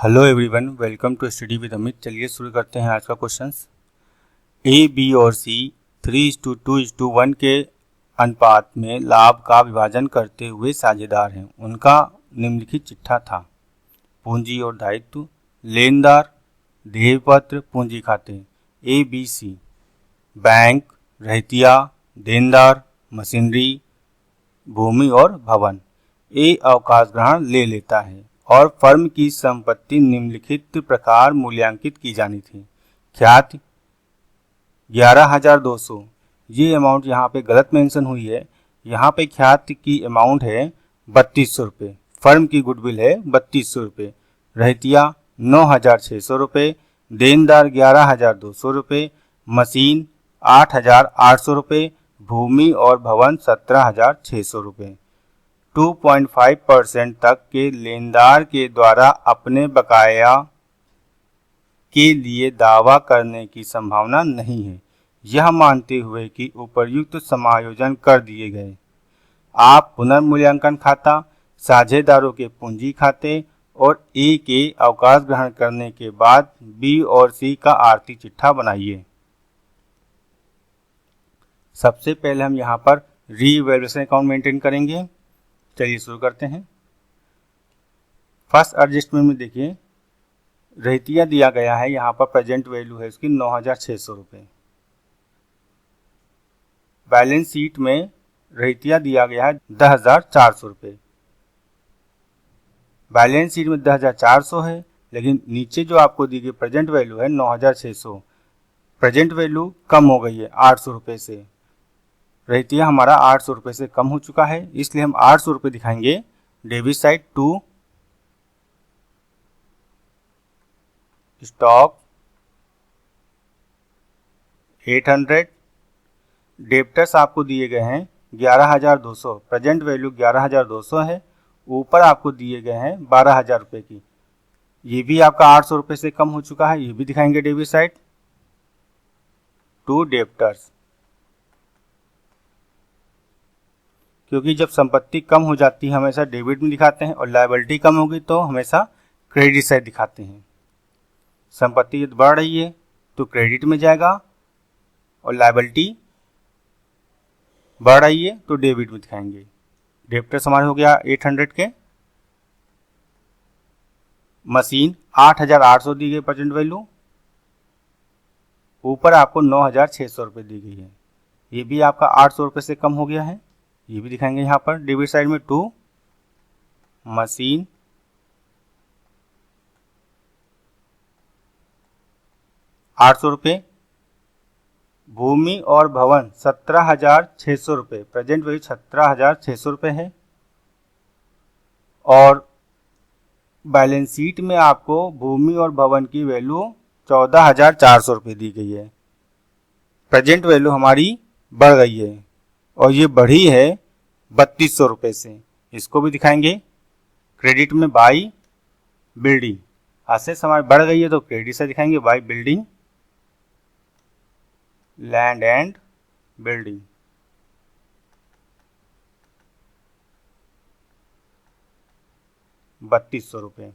Hello everyone, welcome to study with Amit. चलिए शुरू करते हैं आज का क्वेश्चंस। ए, बी और सी 3:2:1 के अनुपात में लाभ का विभाजन करते हुए साझेदार हैं। उनका निम्नलिखित चिट्ठा था। पूंजी और दायित्व, लेनदार, देयपत्र, पूंजी खाते। ए, बी, सी। बैंक, रहतिया, देनदार, मशीनरी, भूमि और भवन। ए अवकाश ग्रहण ले लेता है और फर्म की संपत्ति निम्नलिखित प्रकार मूल्यांकित की जानी थी। ख्याति 11,200। ये अमाउंट यहाँ पे गलत मेंशन हुई है। यहाँ पे ख्याति की अमाउंट है 3200 रुपये। फर्म की गुडविल है 3200 रुपये। रहतिया 9,600 रुपये। देनदार 11,200 रुपये। मशीन 8,800 रुपये। भूमि और भवन 17,600 रुपये। 2.5% तक के लेनदार के द्वारा अपने बकाया के लिए दावा करने की संभावना नहीं है, यह मानते हुए कि उपर्युक्त समायोजन कर दिए गए। आप पुनर्मूल्यांकन खाता, साझेदारों के पूंजी खाते और ए के अवकाश ग्रहण करने के बाद बी और सी का आर्थिक चिट्ठा बनाइए। सबसे पहले हम यहाँ पर रीवैल्यूएशन अकाउंट मेंटेन करेंगे। चलिए शुरू करते हैं। फर्स्ट एडजस्टमेंट में देखिए, रहतिया दिया गया है, यहाँ पर प्रेजेंट वैल्यू है उसकी 9,600 रुपये। बैलेंस शीट में रहतिया दिया गया है 10,400 रुपये। बैलेंस शीट में 10,400 है, लेकिन नीचे जो आपको दी गई प्रेजेंट वैल्यू है 9,600। प्रेजेंट वैल्यू कम हो गई है 800 रुपये से। रहतिया हमारा 800 रुपये से कम हो चुका है, इसलिए हम 800 रुपये दिखाएंगे debit side to stock 800। Debtors आपको दिए गए हैं 11,200। प्रेजेंट वैल्यू 11,200 है। ऊपर आपको दिए गए हैं 12,000 रुपये की। ये भी आपका 800 रुपये से कम हो चुका है, ये भी दिखाएंगे डेबिट साइड टू डेप्टर्स। क्योंकि जब संपत्ति कम हो जाती है हमेशा डेबिट में दिखाते हैं और लायबिलिटी कम होगी तो हमेशा क्रेडिट साइड दिखाते हैं। संपत्ति यदि बढ़ रही है तो क्रेडिट में जाएगा और लायबिलिटी बढ़ रही है तो डेबिट में दिखाएंगे। डेबिटर्स हमारे हो गया 800 के। मशीन 8,800 दी गई प्रेजेंट वैल्यू। ऊपर आपको 9,600 रुपये दी गई है, ये भी आपका 800 रुपये से कम हो गया है, ये भी दिखाएंगे यहाँ पर डेबिट साइड में टू मशीन। ₹800। भूमि और भवन 17,600 रुपये। प्रेजेंट वैल्यू 17,600 रुपये है और बैलेंस शीट में आपको भूमि और भवन की वैल्यू 14,400 रुपये दी गई है। प्रेजेंट वैल्यू हमारी बढ़ गई है और ये बढ़ी है 3200 रुपये से, इसको भी दिखाएंगे क्रेडिट में बाई बिल्डिंग। असेट्स हमारी बढ़ गई है तो क्रेडिट से दिखाएंगे by building, land and building. ₹3200।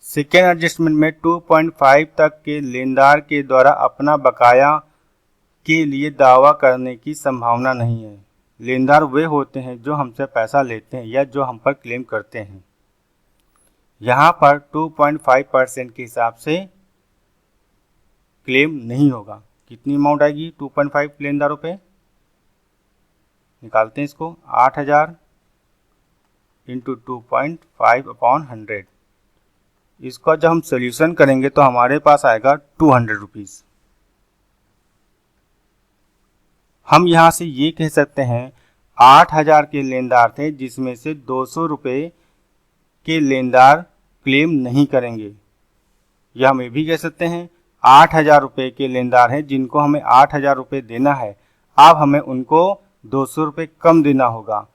Second adjustment में 2.5 तक के लेनदार के द्वारा अपना बकाया के लिए दावा करने की संभावना नहीं है। लेनदार वे होते हैं जो हमसे पैसा लेते हैं या जो हम पर क्लेम करते हैं। यहाँ पर 2.5% के हिसाब से क्लेम नहीं होगा। कितनी अमाउंट आएगी 2.5 लेनदारों पे? निकालते हैं इसको। 8,000 इंटू 2.5/100। इसका जब हम सोल्यूशन करेंगे तो हमारे पास आएगा 200 रुपीज़। हम यहाँ से ये कह सकते हैं 8,000 के लेनदार थे जिसमें से 200 रुपये के लेनदार क्लेम नहीं करेंगे, या हम ये भी कह सकते हैं 8,000 रुपये के लेनदार हैं जिनको हमें 8,000 रुपये देना है। अब हमें उनको 200 रुपये कम देना होगा,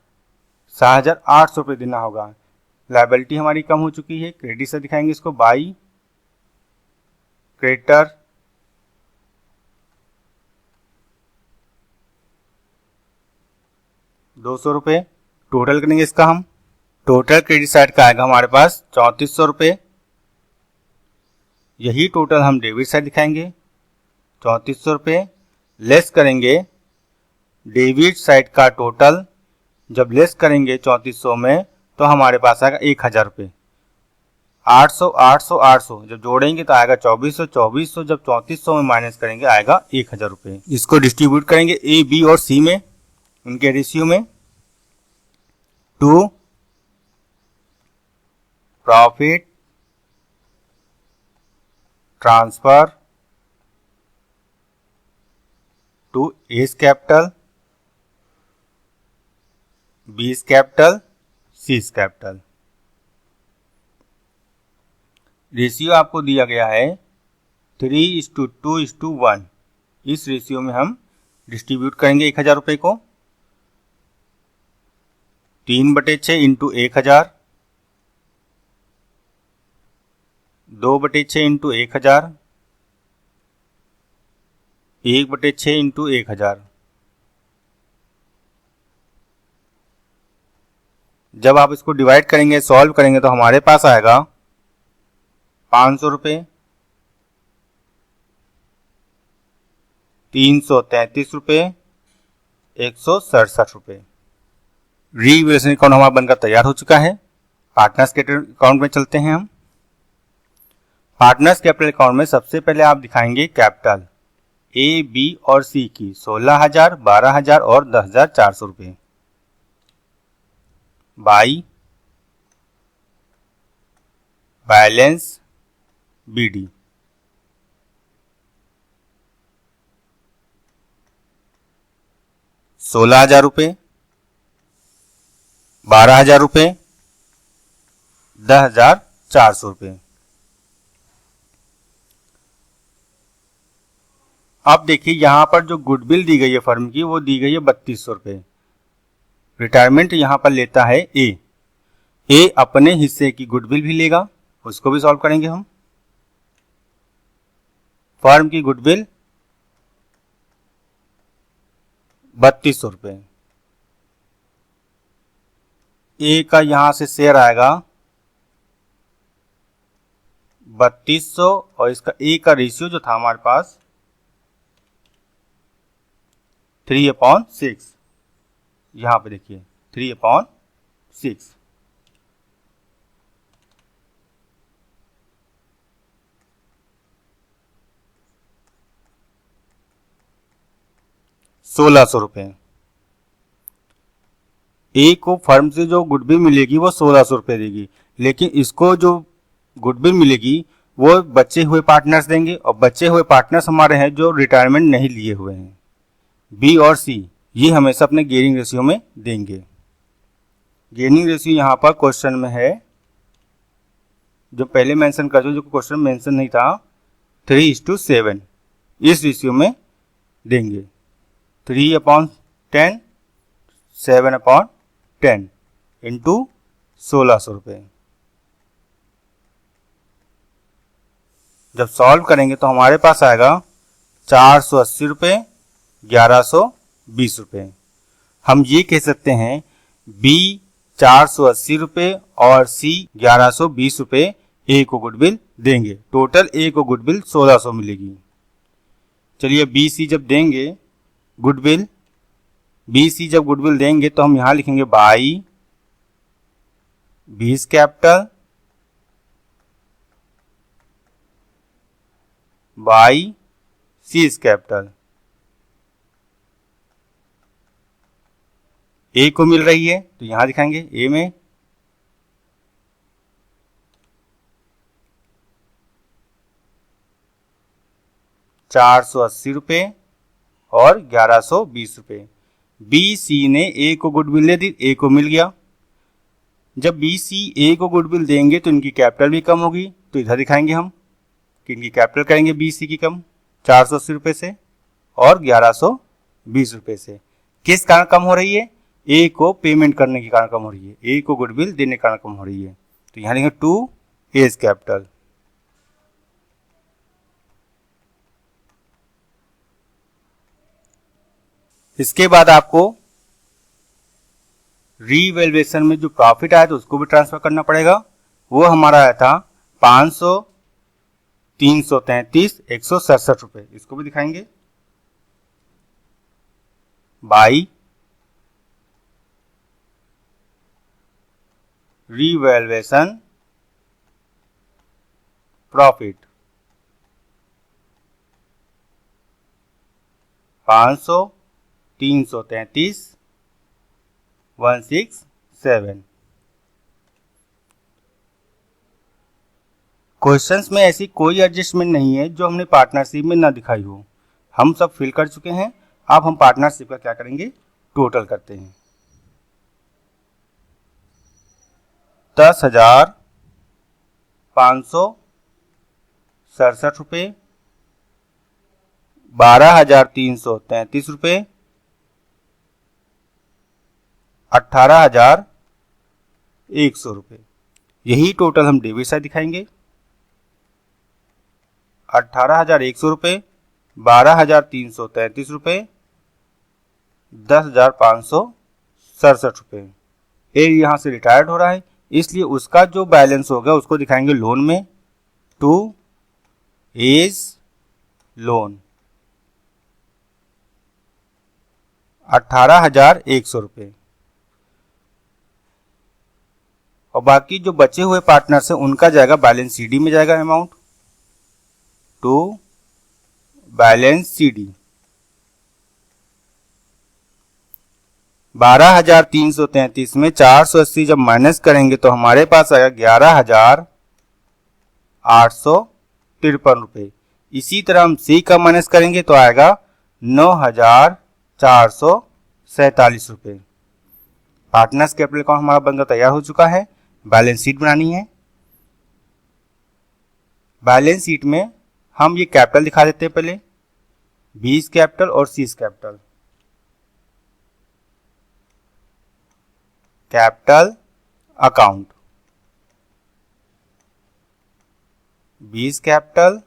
7,800 रुपये देना होगा। लायबिलिटी हमारी कम हो चुकी है, क्रेडिट से दिखाएंगे इसको बाई क्रेडिटर। ₹200 टोटल करेंगे इसका हम टोटल क्रेडिट साइड का आएगा हमारे पास 3400 रुपये। यही टोटल हम डेबिट साइड दिखाएंगे 3400 रुपये, लेस करेंगे डेबिट साइड का टोटल। जब लेस करेंगे 3400 में तो हमारे पास आएगा 1000 रुपये। 800 800 800 जब जोड़ेंगे तो आएगा 2400। 2400 जब 3400 में माइनस करेंगे आएगा 1000 रुपये। इसको डिस्ट्रीब्यूट करेंगे ए, बी और सी में, उनके रेशियो में। To profit transfer to S capital, B capital, C capital. Ratio आपको दिया गया है 3:2:1। इस रेशियो में हम डिस्ट्रीब्यूट करेंगे 1000 रुपये को। 3/6 इंटू 1000, 2/6 इंटू 1000, 1/6 इंटू 1000। जब आप इसको डिवाइड करेंगे, सॉल्व करेंगे तो हमारे पास आएगा 500 रुपये, 333 रुपये, 167 रुपये। रीवैल्यूएशन अकाउंट हमारा बनकर तैयार हो चुका है। पार्टनर्स कैपिटल अकाउंट में चलते हैं हम। पार्टनर्स कैपिटल अकाउंट में सबसे पहले आप दिखाएंगे कैपिटल ए, बी और सी की 16,000, 12,000 और 10,400 रुपये बाई बैलेंस बीडी। ₹16,000, 12,000 रुपये, 10,400 रुपये। अब देखिए यहां पर जो गुडविल दी गई है फर्म की, वो दी गई है 3200 रुपये। रिटायरमेंट यहां पर लेता है ए अपने हिस्से की गुडविल भी लेगा, उसको भी सॉल्व करेंगे हम। फर्म की गुडविल 3200 रुपये। ए का यहां से शेयर आएगा 3200 और इसका ए का रेशियो जो था हमारे पास 3/6। यहां पे देखिए 3/6। ₹1,600। ए को फर्म से जो गुडविल मिलेगी वो 1,600 रुपये देगी, लेकिन इसको जो गुडविल मिलेगी वो बचे हुए पार्टनर्स देंगे, और बचे हुए पार्टनर्स हमारे हैं जो रिटायरमेंट नहीं लिए हुए हैं, बी और सी। ये हमेशा अपने गेयरिंग रेशियो में देंगे। गेयरिंग रेशियो यहाँ पर क्वेश्चन में है, जो पहले मेंशन कर दो, जो क्वेश्चन मेंशन नहीं था, 3:7 इस रेशियो में देंगे। 3/10, 7/10 इंटू 1,600 रुपये। जब सॉल्व करेंगे तो हमारे पास आएगा 480 रुपये, 1120 रुपये। हम ये कह सकते हैं बी 480 रुपये और सी 1120 रुपये ए को गुडविल देंगे। टोटल ए को गुडविल 1,600 मिलेगी। चलिए बी सी जब देंगे गुडविल, बी सी जब गुडविल देंगे तो हम यहां लिखेंगे by B capital by C capital. A को मिल रही है तो यहां दिखाएंगे ए में ₹480 और 1120 रुपये। बी सी ने ए को गुडविल दे दी, ए को मिल गया। जब बी सी ए को गुडविल देंगे तो इनकी कैपिटल भी कम होगी, तो इधर दिखाएंगे हम कि इनकी कैपिटल करेंगे बी सी की कम 480 रुपये से और 1120 रुपये से। किस कारण कम हो रही है? ए को पेमेंट करने के कारण कम हो रही है, ए को गुडविल देने के कारण कम हो रही है। तो यहां लिखेंगे टू एज कैपिटल। इसके बाद आपको रीवैल्यूएशन में जो प्रॉफिट आया था उसको भी ट्रांसफर करना पड़ेगा। वो हमारा आया था 500, 333, 167 रुपये। इसको भी दिखाएंगे। By revaluation profit 500, 333, 167। क्वेश्चंस में ऐसी कोई एडजस्टमेंट नहीं है जो हमने पार्टनरशिप में ना दिखाई हो। हम सब फिल कर चुके हैं। अब हम पार्टनरशिप का क्या करेंगे, टोटल करते हैं। 10,567 रुपये, 12,333 रुपये, 18,100 रुपये। यही टोटल हम डेबिट साइड दिखाएंगे। 18,100 रुपये, 12,333 रुपये, 10,567 रुपये। ए यहाँ से रिटायर्ड हो रहा है, इसलिए उसका जो बैलेंस होगा उसको दिखाएंगे लोन में। टू एज लोन 18,100 रुपये। और बाकी जो बचे हुए पार्टनर्स हैं उनका जाएगा बैलेंस सीडी में जाएगा अमाउंट टू बैलेंस सीडी। 12,333 में 480 जब माइनस करेंगे तो हमारे पास आएगा 11,853 रुपये। इसी तरह हम सी का माइनस करेंगे तो आएगा 9,447 रुपये। पार्टनर्स कैपिटल अकाउंट हमारा बनकर तैयार हो चुका है। बैलेंस शीट बनानी है। बैलेंस शीट में हम ये कैपिटल दिखा देते हैं पहले, बीस कैपिटल और C's capital. Capital account 20 capital,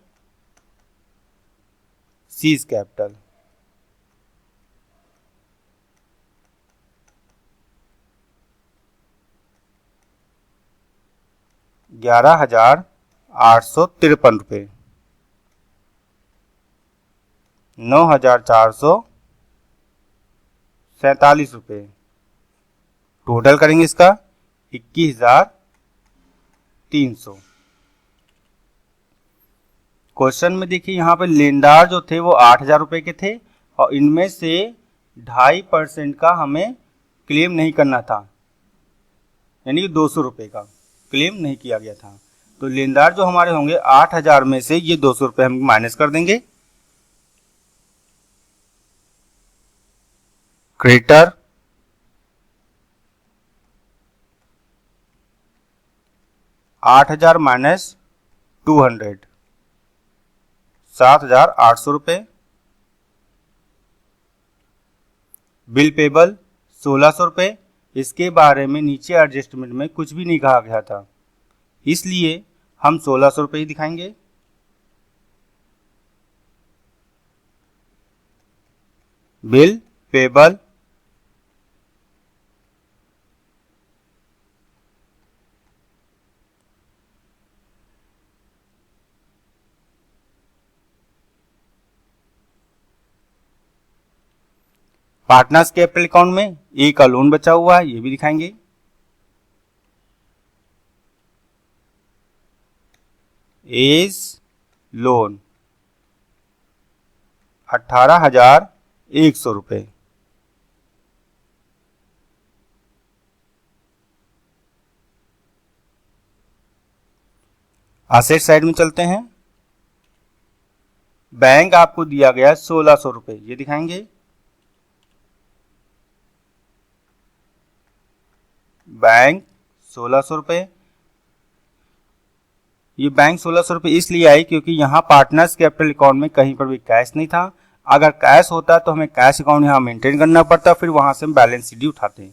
C's capital. ₹11,853, 9,447 रुपये। टोटल करेंगे इसका 21,300। क्वेश्चन में देखिए यहाँ पे लेनदार जो थे वो 8,000 रुपये के थे और इनमें से 2.5% का हमें क्लेम नहीं करना था, यानी कि 200 रुपये का क्लेम नहीं किया गया था। तो लेनदार जो हमारे होंगे 8,000 में से ये 200 रुपये हम माइनस कर देंगे। क्रेडिटर 8,000 माइनस 200, 7,800 रुपये। बिल पेबल 1,600 रुपये। इसके बारे में नीचे एडजस्टमेंट में कुछ भी नहीं कहा गया था, इसलिए हम 1,600 रुपये ही दिखाएंगे। Bill payable partners capital account में ए का लोन बचा हुआ है, ये भी दिखाएंगे। एज लोन 18,100 रुपये। एसेट साइड में चलते हैं। बैंक आपको दिया गया 1,600 रुपये, ये दिखाएंगे। बैंक 1,600 रुपये। ये बैंक 1,600 रुपये इसलिए आई क्योंकि यहाँ पार्टनर्स कैपिटल अकाउंट में कहीं पर भी कैश नहीं था। अगर कैश होता तो हमें कैश अकाउंट यहाँ मेंटेन करना पड़ता, फिर वहाँ से हम बैलेंस शीट उठाते।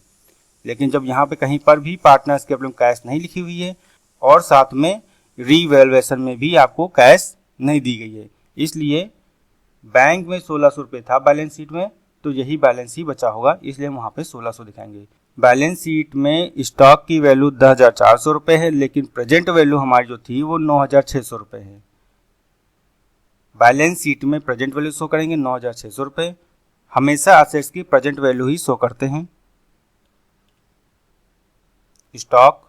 लेकिन जब यहाँ पे कहीं पर भी पार्टनर्स कैपिटल में कैश नहीं लिखी हुई है और साथ में रीवैल्यूएशन में भी आपको कैश नहीं दी गई है, इसलिए बैंक में 1,600 रुपये था बैलेंस शीट में, तो यही बैलेंस ही बचा होगा, इसलिए हम वहाँ पे 1,600 दिखाएंगे। बैलेंस शीट में स्टॉक की वैल्यू 10,400 रुपये है, लेकिन प्रेजेंट वैल्यू हमारी जो थी वो 9,600 रुपये है। बैलेंस शीट में प्रेजेंट वैल्यू शो करेंगे 9,600 रुपये। हमेशा असेट्स की प्रेजेंट वैल्यू ही शो करते हैं। स्टॉक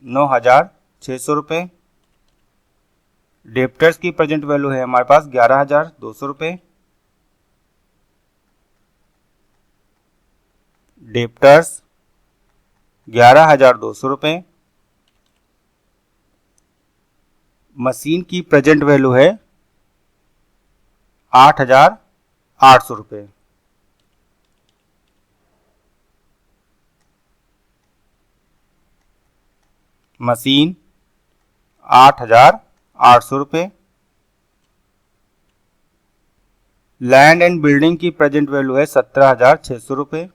9,600 रुपये। डेप्टर्स की प्रेजेंट वैल्यू है हमारे पास 11,200 रुपये। डेप्टर्स 11,200 रुपये। मशीन की प्रेजेंट वैल्यू है 8,800 रुपये। मशीन 8,800 रुपये। लैंड एंड बिल्डिंग की प्रेजेंट वैल्यू है 17,600 रुपये।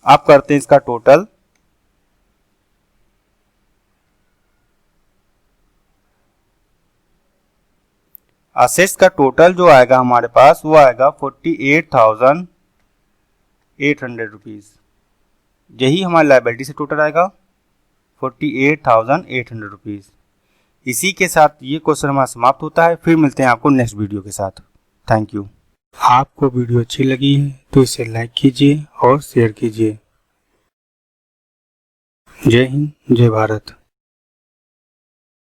आप करते हैं इसका टोटल। असेट्स का टोटल जो आएगा हमारे पास वो आएगा 48,800 रुपीज़। यही हमारी लायबिलिटी से टोटल आएगा 48,800 रुपीज़। इसी के साथ ये क्वेश्चन हमारा समाप्त होता है। फिर मिलते हैं आपको नेक्स्ट वीडियो के साथ। Thank you. आपको वीडियो अच्छी लगी है तो इसे लाइक कीजिए और शेयर कीजिए। जय हिंद, जय भारत।